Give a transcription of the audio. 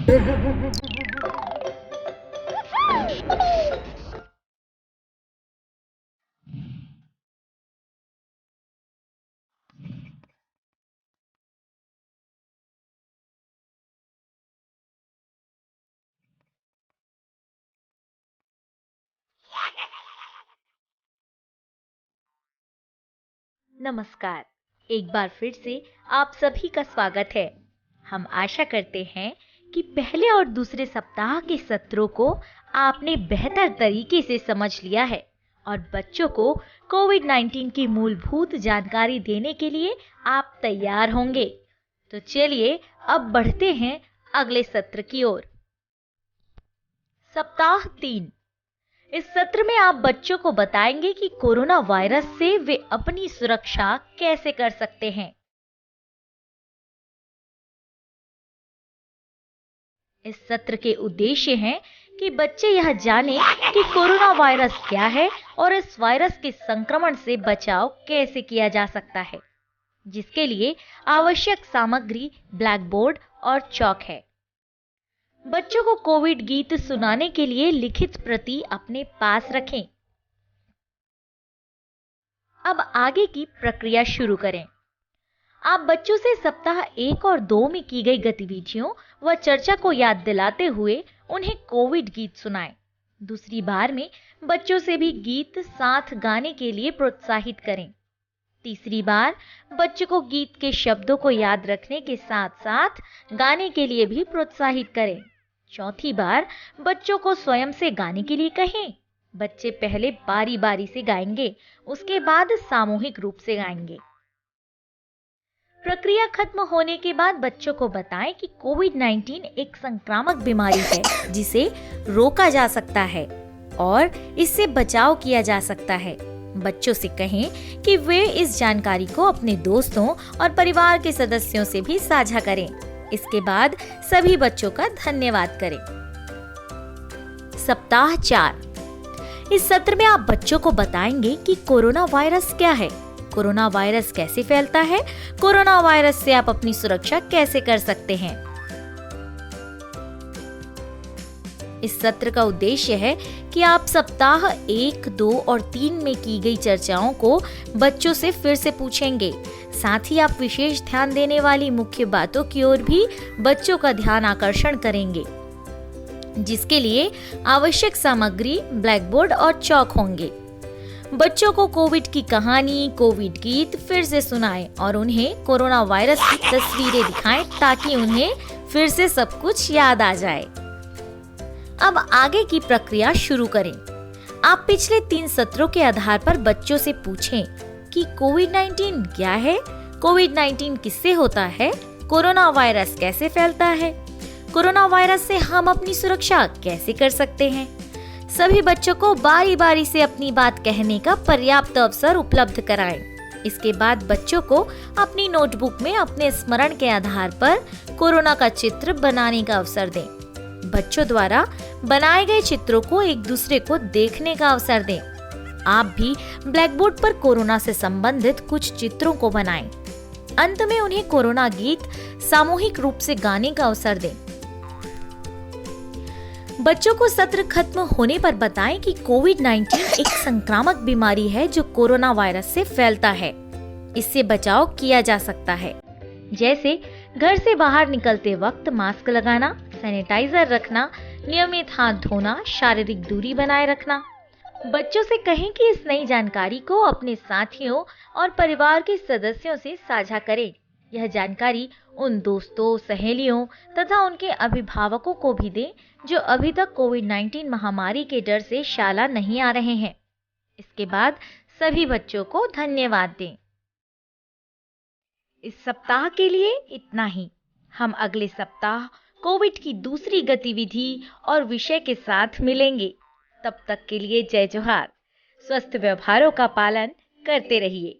नमस्कार। एक बार फिर से आप सभी का स्वागत है। हम आशा करते हैं कि पहले और दूसरे सप्ताह के सत्रों को आपने बेहतर तरीके से समझ लिया है और बच्चों को कोविड-19 की मूलभूत जानकारी देने के लिए आप तैयार होंगे। तो चलिए अब बढ़ते हैं अगले सत्र की ओर। सप्ताह 3। इस सत्र में आप बच्चों को बताएंगे कि कोरोना वायरस से वे अपनी सुरक्षा कैसे कर सकते हैं। इस सत्र के उद्देश्य हैं कि बच्चे यह जानें कि कोरोना वायरस क्या है और इस वायरस के संक्रमण से बचाव कैसे किया जा सकता है, जिसके लिए आवश्यक सामग्री ब्लैक बोर्ड और चॉक है। बच्चों को कोविड गीत सुनाने के लिए लिखित प्रति अपने पास रखें। अब आगे की प्रक्रिया शुरू करें। आप बच्चों से सप्ताह 1 और 2 में की गई गतिविधियों व चर्चा को याद दिलाते हुए उन्हें कोविड गीत सुनाएं। दूसरी बार में बच्चों से भी गीत साथ गाने के लिए प्रोत्साहित करें। तीसरी बार बच्चों को गीत के शब्दों को याद रखने के साथ साथ गाने के लिए भी प्रोत्साहित करें। चौथी बार बच्चों को स्वयं से गाने के लिए कहें। बच्चे पहले बारी बारी से गाएंगे, उसके बाद सामूहिक रूप से गाएंगे। प्रक्रिया खत्म होने के बाद बच्चों को बताएं कि कोविड-19 एक संक्रामक बीमारी है जिसे रोका जा सकता है और इससे बचाव किया जा सकता है। बच्चों से कहें कि वे इस जानकारी को अपने दोस्तों और परिवार के सदस्यों से भी साझा करें। इसके बाद सभी बच्चों का धन्यवाद करें। सप्ताह 4। इस सत्र में आप बच्चों को बताएंगे कि कोरोना वायरस क्या है, कोरोना वायरस कैसे फैलता है, कोरोना वायरस से आप अपनी सुरक्षा कैसे कर सकते हैं। इस सत्र का उद्देश्य है कि आप सप्ताह 1, 2 और 3 में की गई चर्चाओं को बच्चों से फिर से पूछेंगे। साथ ही आप विशेष ध्यान देने वाली मुख्य बातों की ओर भी बच्चों का ध्यान आकर्षण करेंगे, जिसके लिए आवश्यक सामग्री ब्लैक बोर्ड और चॉक होंगे। बच्चों को कोविड की कहानी, कोविड गीत फिर से सुनाएं और उन्हें कोरोना वायरस की तस्वीरें दिखाएं ताकि उन्हें फिर से सब कुछ याद आ जाए। अब आगे की प्रक्रिया शुरू करें। आप पिछले 3 सत्रों के आधार पर बच्चों से पूछें कि कोविड-19 क्या है, कोविड-19 किससे होता है, कोरोना वायरस कैसे फैलता है, कोरोना वायरस से हम अपनी सुरक्षा कैसे कर सकते हैं। सभी बच्चों को बारी बारी से अपनी बात कहने का पर्याप्त अवसर उपलब्ध कराएं। इसके बाद बच्चों को अपनी नोटबुक में अपने स्मरण के आधार पर कोरोना का चित्र बनाने का अवसर दें। बच्चों द्वारा बनाए गए चित्रों को एक दूसरे को देखने का अवसर दें। आप भी ब्लैक बोर्ड पर कोरोना से संबंधित कुछ चित्रों को बनाएं। अंत में उन्हें कोरोना गीत सामूहिक रूप से गाने का अवसर दें। बच्चों को सत्र खत्म होने पर बताएं कि कोविड-19 एक संक्रामक बीमारी है जो कोरोना वायरस से फैलता है। इससे बचाव किया जा सकता है, जैसे घर से बाहर निकलते वक्त मास्क लगाना, सैनिटाइजर रखना, नियमित हाथ धोना, शारीरिक दूरी बनाए रखना। बच्चों से कहें कि इस नई जानकारी को अपने साथियों और परिवार के सदस्यों से साझा करें। यह जानकारी उन दोस्तों, सहेलियों तथा उनके अभिभावकों को भी दें जो अभी तक कोविड-19 महामारी के डर से शाला नहीं आ रहे हैं। इसके बाद सभी बच्चों को धन्यवाद दें। इस सप्ताह के लिए इतना ही। हम अगले सप्ताह कोविड की दूसरी गतिविधि और विषय के साथ मिलेंगे। तब तक के लिए जय जोहार। स्वस्थ व्यवहारों का पालन करते रहिए।